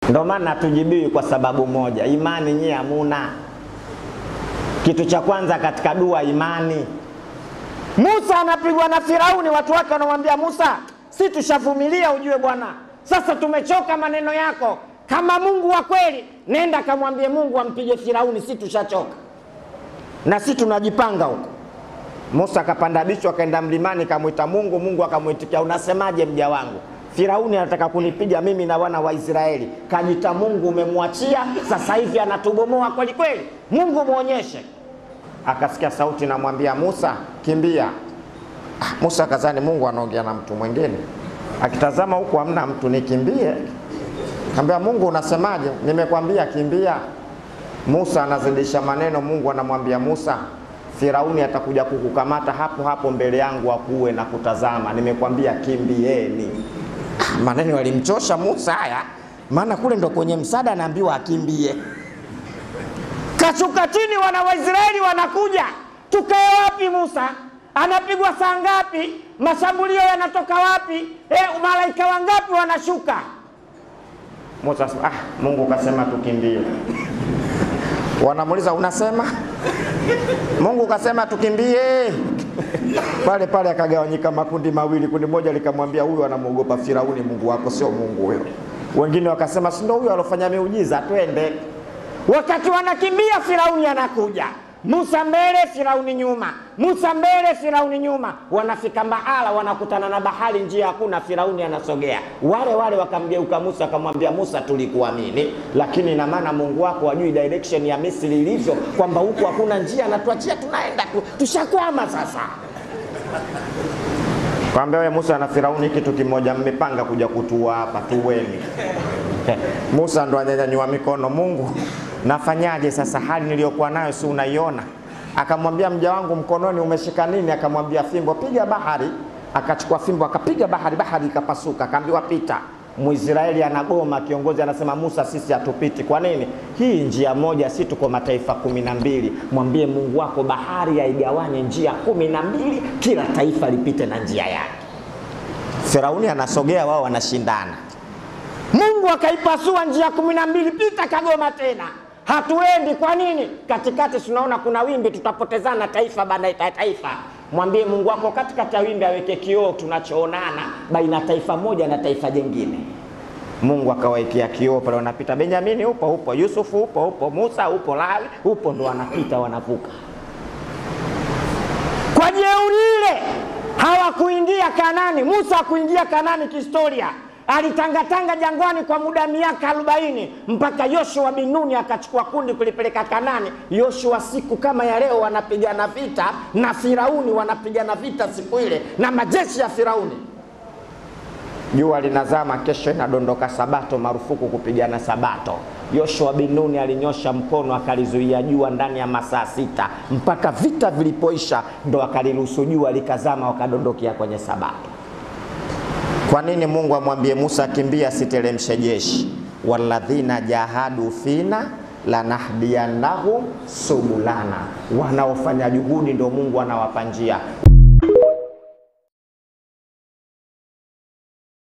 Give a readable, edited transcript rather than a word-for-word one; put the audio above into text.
Ndio maana tujibiwi kwa sababu moja, imani nyie hamuna. Kitu cha kwanza katika dua imani. Musa anapigwa na Firauni, watu wake wanamwambia Musa, si tushavumilia ujue bwana. Sasa tumechoka maneno yako. Kama Mungu wa kweli, nenda kamwambie Mungu ampige Firauni, si tushachoka. Na si tunajipanga huko. Musa akapanda bicho akaenda mlimani kamuita Mungu, Mungu akamuitikia, unasemaje mja wangu? Firauni anataka kunipiga mimi na wana wa Israeli. Kajita Mungu umemwachia, sasa hivi anatubomoa kweli kweli. Mungu muonyeshe. Akasikia sauti namwambia Musa, kimbia. Musa kazani Mungu anaongea na mtu mwingine. Akitazama huko hamna mtu, nikimbie? Kaambia Mungu unasemaje? Nimekwambia kimbia. Musa anazidisha maneno, Mungu anamwambia Musa, Firauni atakuja kukukamata hapo hapo mbele yangu akuue na kutazama. Nimekwambia kimbieni. Maneno yalimchosha Musa haya, maana kule ndo kwenye msada anaambiwa akimbie. Kashuka chini, wana wa Israeli wanakuja. Tukae wapi Musa? Anapigwa saa ngapi? Mashambulio yanatoka wapi? Malaika wangapi wanashuka? Musa Mungu kasema tukimbie. Wanamuuliza unasema? Mungu kasema tukimbie. Pale pale akagawanyika makundi mawili. Kundi moja likamwambia huyu anamuogopa Firauni, Mungu wako sio Mungu huyo. Wengine wakasema si ndio huyo alofanya miujiza, twende. Wakati wanakimbia Firauni anakuja. Musa mbele, Firauni nyuma. Musa mbele, Firauni nyuma. Wanafika mahala wanakutana na bahari, njia hakuna, Firauni anasogea. Wale wakamgeuka Musa akamwambia Musa, tulikuamini, lakini ina maana Mungu wako hajui direction ya Misri ilivyo, kwamba huko hakuna njia na tuachia tunaenda tushakwama sasa. Kwambia wewe Musa na Firauni kitu kimoja, mmepanga kuja kutua hapa, tuweni. Musa ndo anyanyua mikono, Mungu nafanyaje sasa, hali niliyokuwa nayo si unaiona? Akamwambia mja wangu mkononi umeshika nini? Akamwambia fimbo, piga bahari. Akachukua fimbo akapiga bahari, bahari ikapasuka. Akaambiwa pita. Muisraeli anagoma, kiongozi anasema Musa sisi hatupiti. Kwa nini? Hii njia moja, si tuko mataifa 12. Mwambie Mungu wako bahari haigawanye njia 12, kila taifa lipite na njia yake. Firauni anasogea, wao wanashindana. Mungu akaipasua njia 12, pita, kagoma tena. Hatuendi. Kwa nini? Katikati tunaona kuna wimbi, tutapotezana taifa baada ya taifa. Mwambie Mungu wako katikati ya wimbi aweke kioo tunachoonana baina taifa moja na taifa jingine. Mungu akawekea kioo pale, wanapita. Benyamini upo, Yusufu upo, Musa upo, Lawi upo, ndo wanapita wanavuka. Kwa jeuri ile hawakuingia Kanani. Musa hakuingia Kanani kihistoria. Alitangatanga jangwani kwa muda miaka 40 mpaka Yoshua bin Nuni akachukua kundi kulipeleka Kanani. Yoshua siku kama ya leo wanapigana vita na Firauni, wanapigana vita siku ile na majeshi ya Firauni. Jua linazama, kesho inadondoka Sabato, marufuku kupigana Sabato. Yoshua bin Nuni alinyosha mkono akalizuia jua ndani ya masaa 6 mpaka vita vilipoisha, ndo akaliruhusu jua likazama, wakadondokea kwenye Sabato. Kwa nini Mungu amwambie Musa kimbia, siteremshe jeshi? Walladhina jahadu fina lanahdiyannahum subulana. Wanaofanya juhudi ndo Mungu anawapa njia.